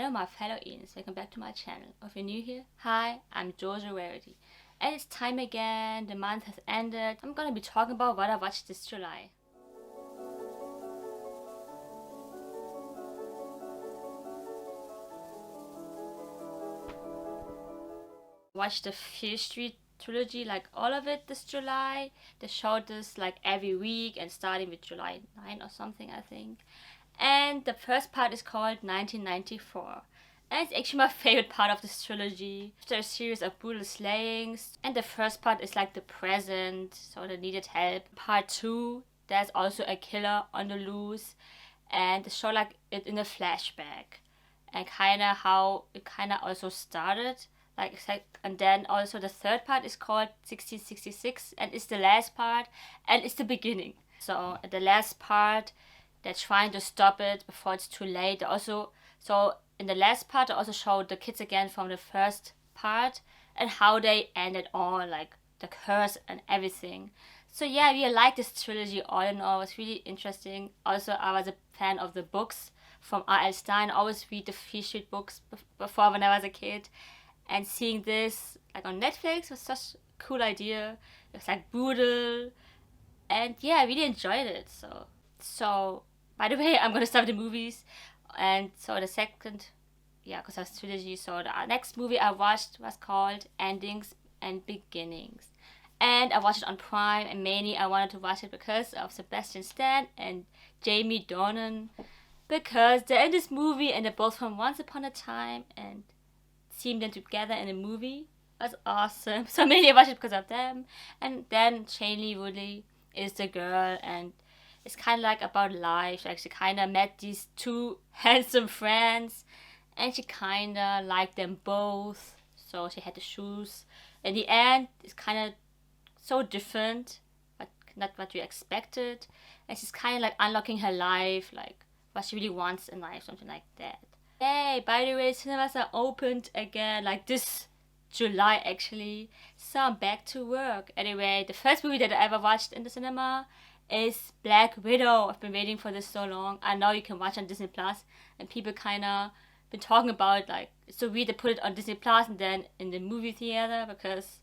Hello my fellow Ians, welcome back to my channel. If you're new here, hi, I'm Jojo Rarity. And it's time again, the month has ended. I'm gonna be talking about what I watched this July. Watched the Fear Street Trilogy, like all of it this July. They showed this like every week and starting with July 9 or something, I think. And the first part is called 1994. And it's actually my favorite part of this trilogy. After a series of brutal slayings. And the first part is like the present, so they needed help. Part 2, there's also a killer on the loose. And they show like it in a flashback. And kinda how it kinda also started. And then also the third part is called 1666 and it's the last part and it's the beginning. So the last part, they're trying to stop it before it's too late. Also, so in the last part, they also showed the kids again from the first part and how they ended all, like the curse and everything. So yeah, we like this trilogy all in all. It was really interesting. Also, I was a fan of the books from R.L. Stein. I always read the Fear Street books before when I was a kid. And seeing this like on Netflix was such a cool idea. It was like brutal. And yeah, I really enjoyed it. So by the way, I'm gonna start the movies. And so the second, yeah, because that's trilogy. So the next movie I watched was called Endings and Beginnings. And I watched it on Prime, and mainly I wanted to watch it because of Sebastian Stan and Jamie Dornan. Because they're in this movie and they're both from Once Upon a Time, and seeing them together in a movie was awesome. So mainly I watched it because of them. And then Shailene Woodley is the girl, and it's kind of like about life. Like she kind of met these two handsome friends, and she kind of liked them both. So she had to choose. In the end, it's kind of so different, but not what you expected. And she's kind of like unlocking her life, like what she really wants in life, something like that. Yay! By the way, cinemas are opened again, like this July actually. So I'm back to work. Anyway, the first movie that I ever watched in the cinema is Black Widow. I've been waiting for this so long. I know you can watch on Disney Plus, and people kinda been talking about it, like it's so weird to put it on Disney Plus and then in the movie theater because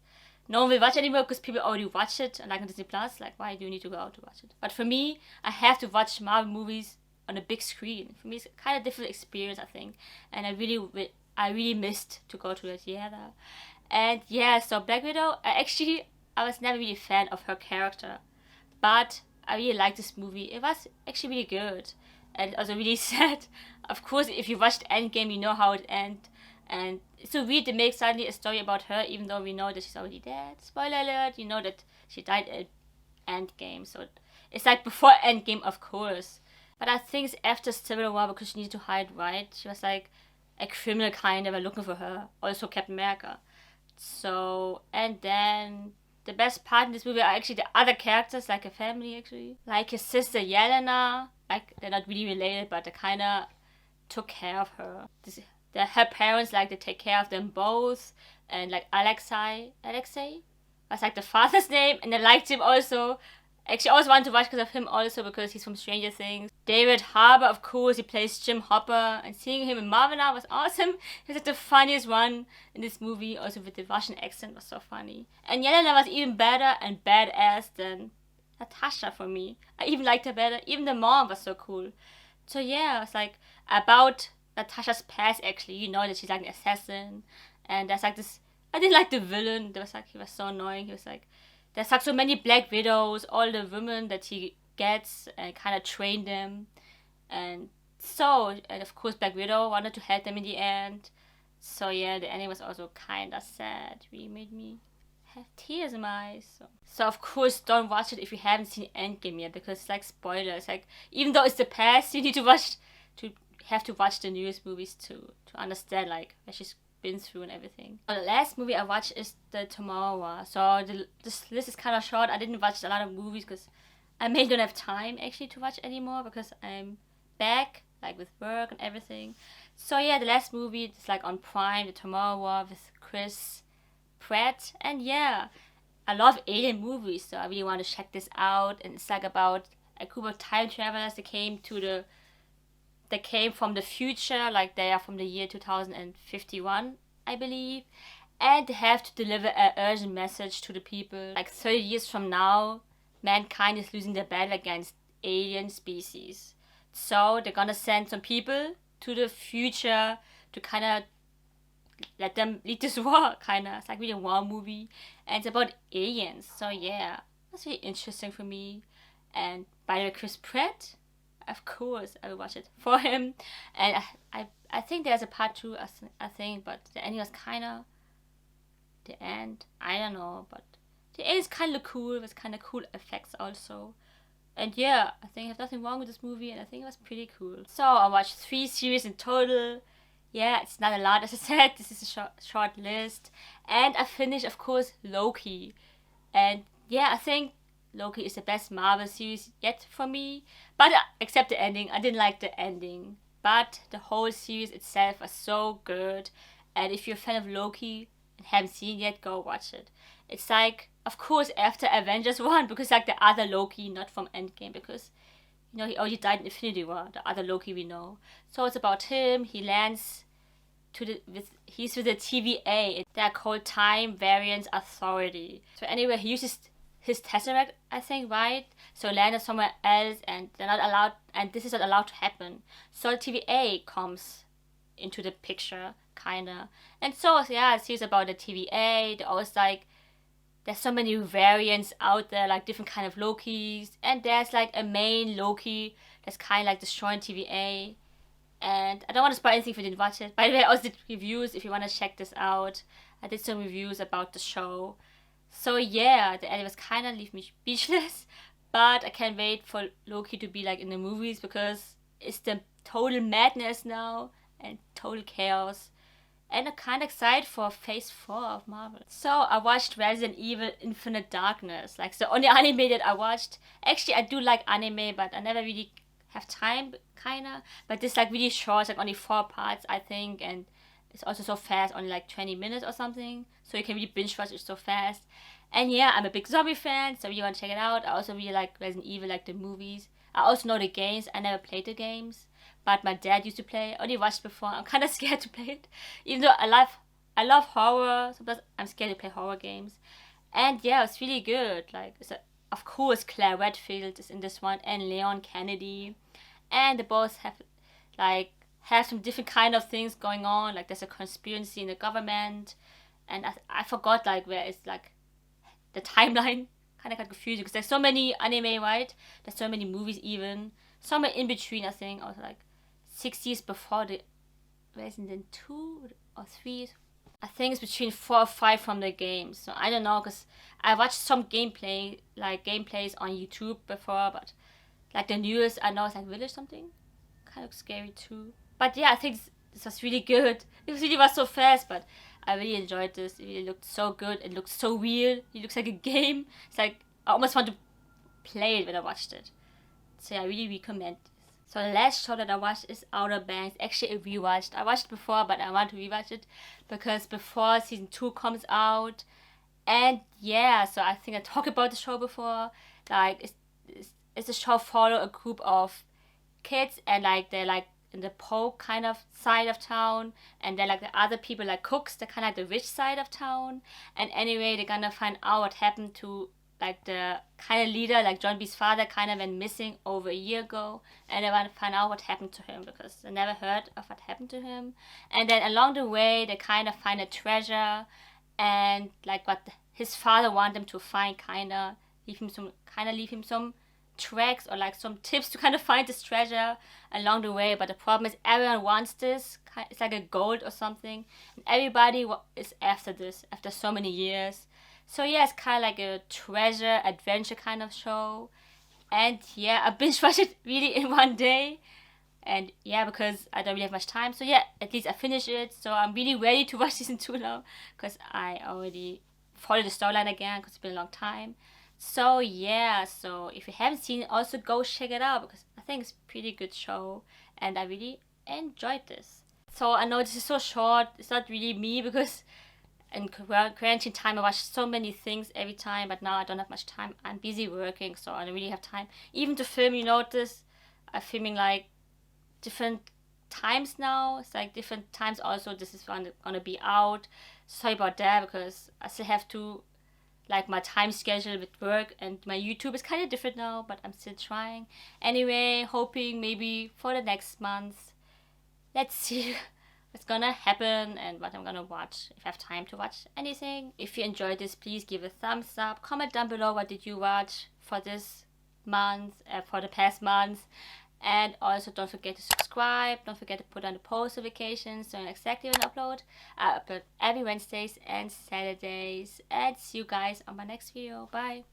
no one will watch anymore because people already watch it and like on Disney Plus. Like, why do you need to go out to watch it? But for me, I have to watch Marvel movies on a big screen. For me, it's kind of different experience, I think, and I really missed to go to the theater. And yeah, so Black Widow, I was never really a fan of her character, but I really liked this movie. It was actually really good, and also really sad. Of course, if you watched Endgame, you know how it ends. And it's so weird to make suddenly a story about her, even though we know that she's already dead. Spoiler alert, you know that she died at Endgame. So it's like before Endgame, of course. But I think it's after Civil War because she needed to hide, right? She was like a criminal kind of were looking for her. Also Captain America. So, and then the best part in this movie are actually the other characters, like a family actually. Like his sister Yelena. Like, they're not really related, but they kinda took care of her. Her parents, like, they take care of them both. And like Alexei was like the father's name, and they liked him also. Actually, I always wanted to watch because of him also, because he's from Stranger Things. David Harbour, of course, he plays Jim Hopper, and seeing him in Marvel now was awesome. He's like the funniest one in this movie, also with the Russian accent was so funny. And Yelena was even better and badass than Natasha for me. I even liked her better. Even the mom was so cool. So yeah, it's like about Natasha's past actually. You know that she's like an assassin, and there's like this. I didn't like the villain. There was like he was so annoying. He was like. There's like so many Black Widows, all the women that he gets and kind of train them. And of course Black Widow wanted to help them in the end. So yeah, the ending was also kind of sad. Really made me have tears in my eyes. So of course don't watch it if you haven't seen Endgame yet, because it's like spoilers. Like, even though it's the past, you need to have to watch the newest movies to understand like where she's been through and everything. The last movie I watched is The Tomorrow War. So this list is kind of short. I didn't watch a lot of movies because I may don't have time actually to watch anymore because I'm back like with work and everything. So yeah, the last movie is like on Prime, The Tomorrow War with Chris Pratt. And yeah, I love alien movies, so I really want to check this out. And it's like about a group of time travelers that came to they came from the future, like they are from the year 2051, I believe, and they have to deliver an urgent message to the people. Like 30 years from now, mankind is losing the battle against alien species. So they're gonna send some people to the future to kind of let them lead this war, kind of. It's like really a war movie, and it's about aliens. So yeah, that's really interesting for me. And by the way, Chris Pratt, of course, I will watch it for him. And I think there's a part two, I think, but the ending was kind of the end. I don't know, but the end is kind of cool. With kind of cool effects also. And yeah, I think there's nothing wrong with this movie, and I think it was pretty cool. So I watched 3 series in total. Yeah, it's not a lot, as I said. This is a short list. And I finished, of course, Loki. And yeah, I think Loki is the best Marvel series yet for me. But except the ending. I didn't like the ending. But the whole series itself was so good. And if you're a fan of Loki and haven't seen it yet, go watch it. It's like, of course, after Avengers 1, because like the other Loki, not from Endgame, because you know, he already died in Infinity War, the other Loki we know. So it's about him. He lands he's with the TVA. They're called Time Variance Authority. So anyway, he uses his Tesseract, I think, right? So landed somewhere else, and they're not allowed, and this is not allowed to happen. So the TVA comes into the picture, kinda. And so yeah, it's about the TVA. They're always like, there's so many variants out there, like different kind of Lokis, and there's like a main Loki that's kind of like destroying TVA. And I don't want to spoil anything if you didn't watch it. By the way, I also did reviews if you want to check this out. I did some reviews about the show. So yeah, the ending was kind of leave me speechless, but I can't wait for Loki to be like in the movies, because it's the total madness now and total chaos. And I'm kind of excited for Phase 4 of Marvel. So I watched Resident Evil Infinite Darkness. Like the only anime that I watched. Actually, I do like anime, but I never really have time, kinda. But this like really short, like only 4 parts, I think. And it's also so fast, only like 20 minutes or something. So you can really binge watch it so fast. And yeah, I'm a big zombie fan, so you want to check it out. I also really like Resident Evil, like the movies. I also know the games. I never played the games, but my dad used to play. I only watched before. I'm kind of scared to play it, even though I love horror. Sometimes I'm scared to play horror games. And yeah, it's really good. Like, of course, Claire Redfield is in this one, and Leon Kennedy, and they both have some different kind of things going on. Like, there's a conspiracy in the government, and I forgot like where it's like the timeline. Kind of got confused because there's so many anime, right? There's so many movies even. Somewhere in between, I think, or like 60s before the Resident 2 or 3. I think it's between 4 or 5 from the games. So I don't know, because I watched some gameplays on YouTube before, but like the newest, I know it's like Village something. Kind of scary too. But yeah, I think this was really good. It really was so fast, but I really enjoyed this. It really looked so good. It looked so real. It looks like a game. It's like, I almost want to play it when I watched it. So yeah, I really recommend this. So the last show that I watched is Outer Banks. Actually, I rewatched. I watched it before, but I want to rewatch it because before season 2 comes out. And yeah, so I think I talked about the show before. Like, it's a show follow a group of kids, and like they're like in the poor kind of side of town, and then like the other people like cooks, they're kind of like the rich side of town. And anyway, they're gonna find out what happened to like the kind of leader, like John B's father, kind of went missing over a year ago, and they want to find out what happened to him because they never heard of what happened to him. And then along the way, they kind of find a treasure, and like what his father wanted them to find, kind of leave him some tracks or like some tips to kind of find this treasure along the way. But the problem is everyone wants this. It's like a gold or something, and everybody is after this after so many years. So yeah, it's kind of like a treasure adventure kind of show. And yeah, I binge watched it really in one day. And yeah, because I don't really have much time. So yeah, at least I finished it. So I'm really ready to watch season 2 now, because I already followed the storyline again because it's been a long time. So yeah, so if you haven't seen it, also go check it out, because I think it's a pretty good show and I really enjoyed this. So I know this is so short. It's not really me, because in quarantine time I watch so many things every time, but now I don't have much time. I'm busy working, so I don't really have time even to film. You notice I'm filming like different times now. It's like different times also. This is gonna be out. Sorry about that because I still have to, like, my time schedule with work and my YouTube is kind of different now, but I'm still trying. Anyway, hoping maybe for the next month. Let's see what's gonna happen and what I'm gonna watch. If I have time to watch anything. If you enjoyed this, please give a thumbs up. Comment down below what did you watch for this month, for the past month. And also don't forget to subscribe. Don't forget to put on the post notifications so you know exactly when I upload. I upload every Wednesdays and Saturdays. And see you guys on my next video. Bye.